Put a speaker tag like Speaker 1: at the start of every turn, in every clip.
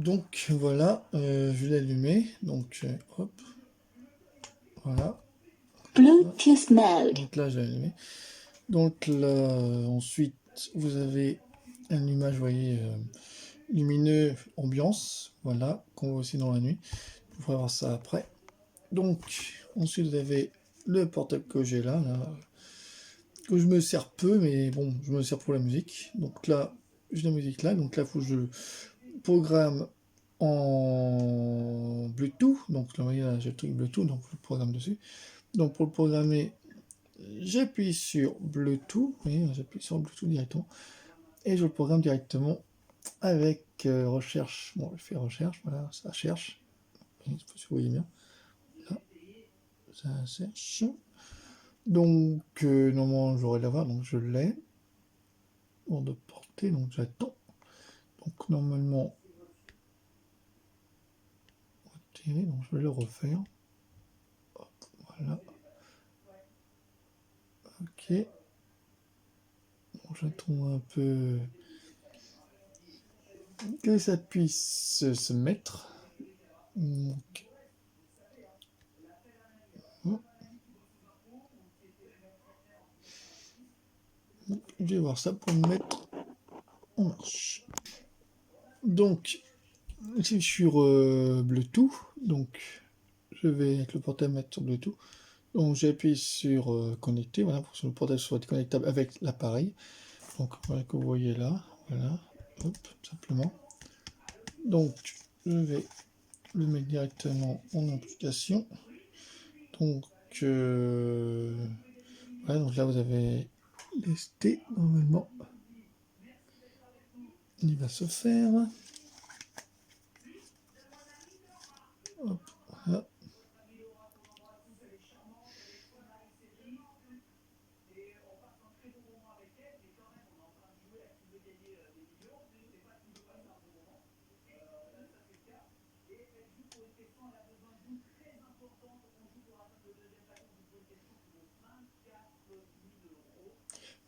Speaker 1: Donc voilà, je l'ai allumé. Donc hop, voilà.
Speaker 2: Bluetooth mode.
Speaker 1: Donc là, j'ai allumé. Donc là, ensuite, vous avez une image, vous voyez, lumineux, ambiance, voilà, qu'on voit aussi dans la nuit. Vous pourrez voir ça après. Donc, ensuite, vous avez le portable que j'ai là, que je me sers peu, mais bon, je me sers pour la musique. Donc là, j'ai la musique là, donc là, il faut que je programme en Bluetooth. Donc là, vous voyez, là, j'ai le truc Bluetooth, donc je le programme dessus. Donc pour le programmer, j'appuie sur Bluetooth, oui, j'appuie sur Bluetooth directement, et je le programme directement avec recherche. Bon, je fais recherche, voilà, ça cherche. Je sais pas si vous voyez bien. Là, ça cherche. Donc, normalement, j'aurais l'avoir, donc je l'ai. Hors de portée, donc j'attends. Donc, normalement, donc je vais le refaire. Hop, voilà. Ok. Bon, j'attends un peu que ça puisse se mettre. Donc, je vais voir ça pour me mettre en marche. Donc, je suis sur Bluetooth, donc je vais avec le portable mettre sur Bluetooth. Donc j'appuie sur connecter, voilà, pour que le portable soit connectable avec l'appareil. Donc voilà que vous voyez là, voilà, hop, simplement. Donc je vais le mettre directement en application. Donc voilà, donc là vous avez lesté normalement. Il va se faire. Hop, voilà.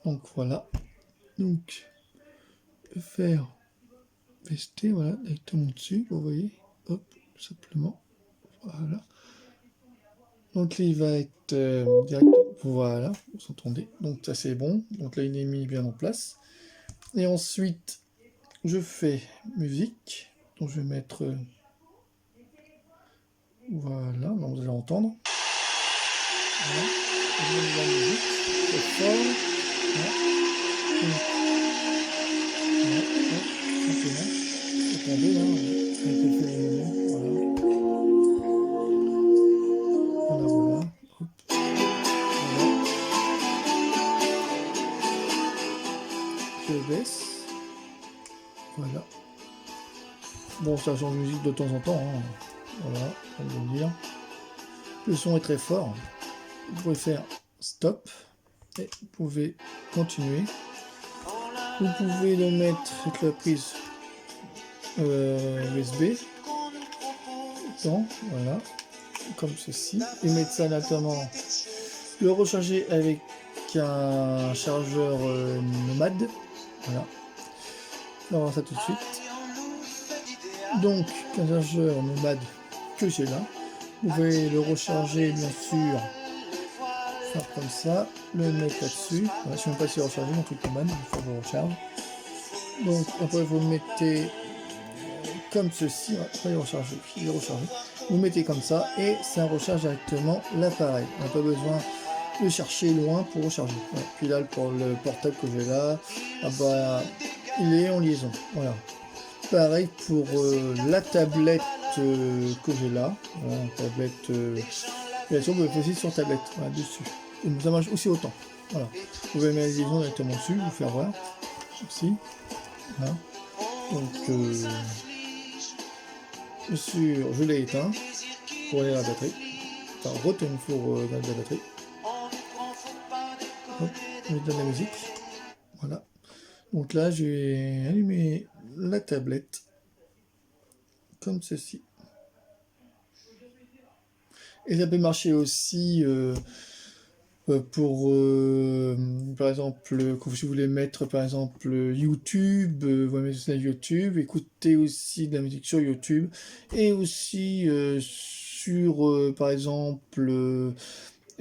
Speaker 1: Donc voilà. Donc faire tester, voilà, directement dessus, vous voyez. Hop, simplement. Voilà. Donc là, il va être direct. Voilà, vous entendez. Donc ça c'est bon. Donc là, il est mis bien en place. Et ensuite, je fais musique. Donc je vais mettre. Voilà, donc vous allez entendre. Voilà. Je vais mettre la musique. C'est fort. Voilà. Voilà. Simplement. Vous entendez là, avec quelques éléments. Voilà. Voilà, voilà. Hop. Voilà. Je baisse. Voilà. Bon, ça change de musique de temps en temps. Hein. Voilà, comme je veux dire. Le son est très fort. Vous pouvez faire stop et vous pouvez continuer. Vous pouvez le mettre avec la prise USB. Donc, voilà, comme ceci. Et mettre ça directement. Le recharger avec un chargeur nomade. Voilà. On va voir ça tout de suite. Donc, un chargeur nomade que j'ai là. Vous pouvez le recharger bien sûr, faire comme ça, le mettre là-dessus. Voilà, je ne sais même pas si recharger mon truc nomade, il faut que je recharge. Donc après vous le mettez comme ceci, après il est rechargé, Vous le mettez comme ça et ça recharge directement l'appareil. On n'a pas besoin de chercher loin pour recharger. Voilà. Puis là pour le portable que j'ai là, ah bah, il est en liaison. Voilà. Pareil pour la tablette que j'ai là. Voilà, une tablette. Bien sûr, vous pouvez aussi sur tablette, voilà, dessus. Et ça marche aussi autant. Voilà. Vous pouvez mettre la liaison directement dessus, vous faire voir. Ici. Voilà. Donc, bien sûr, je l'ai éteint pour aller à la batterie. Enfin, retenir pour la batterie. Hop, je vais donner la musique. Voilà. Donc là, je vais allumer la tablette comme ceci. Et ça peut marcher aussi Par exemple, si vous voulez mettre par exemple YouTube, vous mettez ça sur YouTube, écoutez aussi de la musique sur YouTube, et aussi par exemple,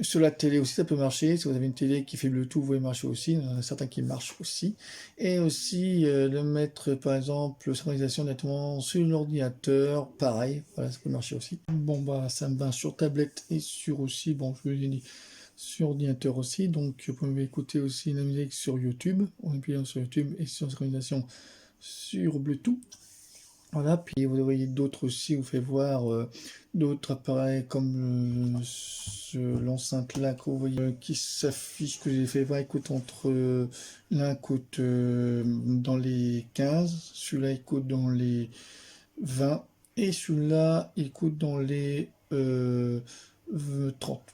Speaker 1: sur la télé aussi, ça peut marcher. Si vous avez une télé qui fait Bluetooth, vous pouvez marcher aussi. Il y en a certains qui marchent aussi. Et aussi de mettre, par exemple, synchronisation directement sur l'ordinateur. Pareil, voilà, ça peut marcher aussi. Bon, bah, ça me va sur tablette et sur aussi, bon, je vous ai dit, sur ordinateur aussi. Donc, vous pouvez écouter aussi la musique sur YouTube. En appuyant sur YouTube et sur synchronisation sur Bluetooth. Voilà, puis vous voyez d'autres aussi, vous faites voir d'autres appareils comme l'enceinte là que vous voyez qui s'affiche, que j'ai fait voir, écoute, l'un coûte dans les 15, celui-là il coûte dans les 20, et celui-là il coûte dans les 30,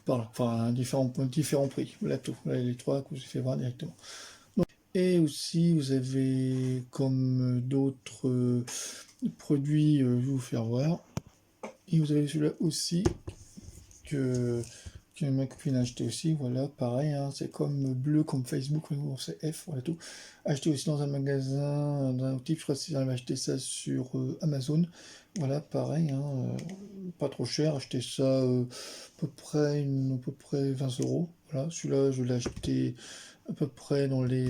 Speaker 1: par là, enfin différents prix, voilà tout, voilà les trois que je vous ai fait voir directement. Et aussi, vous avez comme d'autres produits, je vais vous faire voir. Et vous avez celui-là aussi que ma copine a acheté aussi. Voilà, pareil, hein, c'est comme bleu, comme Facebook, c'est F, voilà tout. Acheté aussi dans un magasin, dans un type, je crois que j'avais acheté ça sur Amazon. Voilà, pareil, hein, pas trop cher. Acheté ça à peu près 20 €. Voilà, celui-là, je l'ai acheté à peu près dans les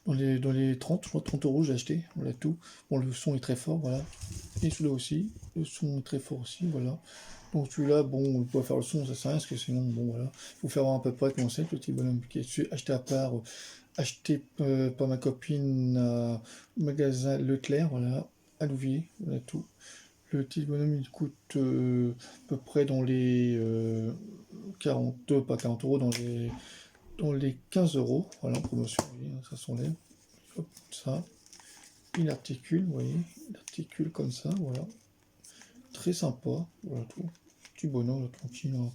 Speaker 1: 30, je crois 30 €, j'ai acheté, voilà tout. Bon, le son est très fort, voilà. Et celui-là aussi, le son est très fort aussi, voilà. Donc celui-là, bon, on peut faire le son, ça sert à rien, parce que sinon, bon, voilà. Il faut faire voir à peu près comment c'est, le petit bonhomme qui est dessus, acheté à part, acheté par ma copine au magasin Leclerc, voilà, à Louviers, voilà tout. Le petit bonhomme, il coûte à peu près dans les 40, pas 40 €, dans les 15 €, voilà, en promotion, vous voyez, ça s'enlève, hop, ça, il articule, vous voyez, il articule comme ça, voilà, très sympa, voilà tout, petit bonhomme, là, tranquille, hein.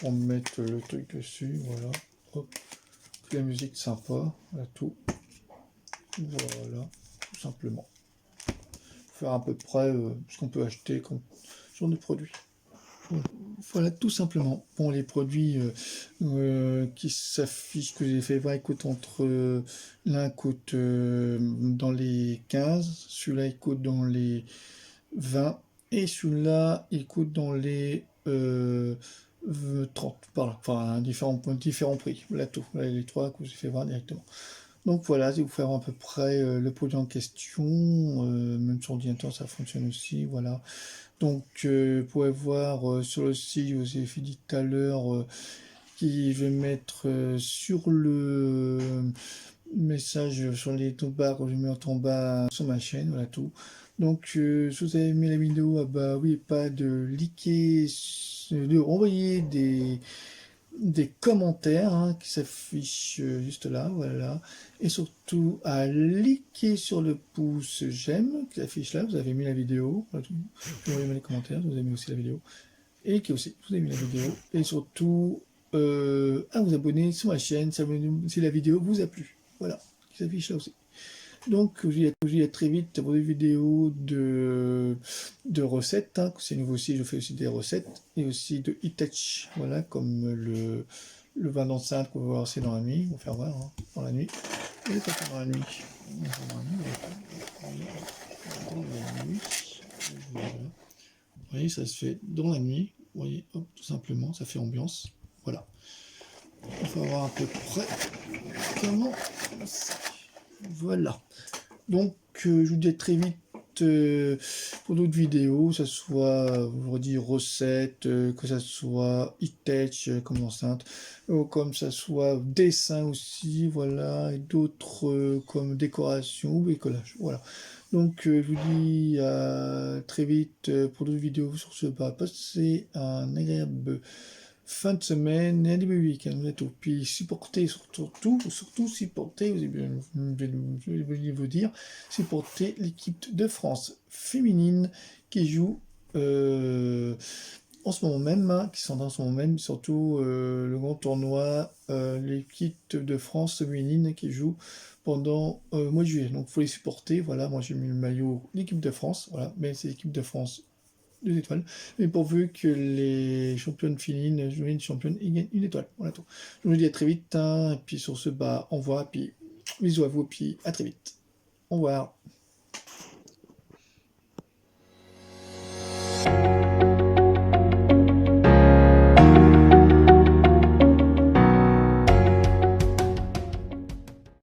Speaker 1: On va mettre le truc dessus, voilà, hop, la musique sympa, voilà tout, voilà, tout simplement, faire à peu près ce qu'on peut acheter comme genre de produit. Voilà, tout simplement. Bon, les produits qui s'affichent, que j'ai fait voir, écoute, l'un coûte dans les 15, celui-là il coûte dans les 20, et celui-là il coûte dans les 30, par là. Enfin, différents prix. Voilà tout. Voilà les trois que j'ai fait voir directement. Donc voilà, je vais vous faire à peu près le produit en question, même sur ordinateur ça fonctionne aussi, voilà. Donc vous pouvez voir sur le site, je vous ai dit tout à l'heure, qui je vais mettre sur le message, sur les tout barres que je mets en bas sur ma chaîne, voilà tout. Donc si vous avez aimé la vidéo, ah bah oui, pas de liker, de envoyer des commentaires hein, qui s'affichent juste là, voilà. Et surtout à cliquer sur le pouce j'aime qui s'affiche là, vous avez aimé la vidéo, voilà, vous avez aimé les commentaires, vous avez aimé aussi la vidéo, et qui aussi, vous avez aimé la vidéo, et surtout à vous abonner sur ma chaîne si la vidéo vous a plu, voilà, qui s'affiche là aussi. Donc, je vous dis à très vite pour des vidéos de recettes. Hein. C'est nouveau aussi, je fais aussi des recettes. Et aussi de Hitachi. Voilà, comme le vin d'enceinte qu'on va voir aussi dans la nuit. On va faire voir hein, dans la nuit. Et pas dans la nuit. Dans la nuit. Voilà. Vous voyez, ça se fait dans la nuit. Vous voyez, hop, tout simplement, ça fait ambiance. Voilà. On va voir à peu près comment c'est. Voilà. Donc, je vous dis à très vite pour d'autres vidéos, que ce soit, je vous dis, recettes, que ce soit Hitachi comme enceinte, comme ça soit dessin aussi, voilà, et d'autres comme décoration ou bricolage. Voilà. Donc, je vous dis à très vite pour d'autres vidéos sur ce. Passez un agréable fin de semaine et un début de week-end, tout. Puis supportez, surtout supportez, je vais vous dire, supportez l'équipe de France féminine qui joue en ce moment même, hein, qui sont en ce moment même, surtout le grand tournoi, l'équipe de France féminine qui joue pendant le mois de juillet. Donc il faut les supporter, voilà, moi j'ai mis le maillot l'équipe de France, voilà, mais c'est l'équipe de France 2 étoiles. Mais pourvu que les championnes féminines, une championne, ils gagnent 1 étoile. Voilà tout. Je vous dis à très vite, hein, et puis sur ce, bah, au revoir, puis bisous à vous, puis à très vite. Au revoir.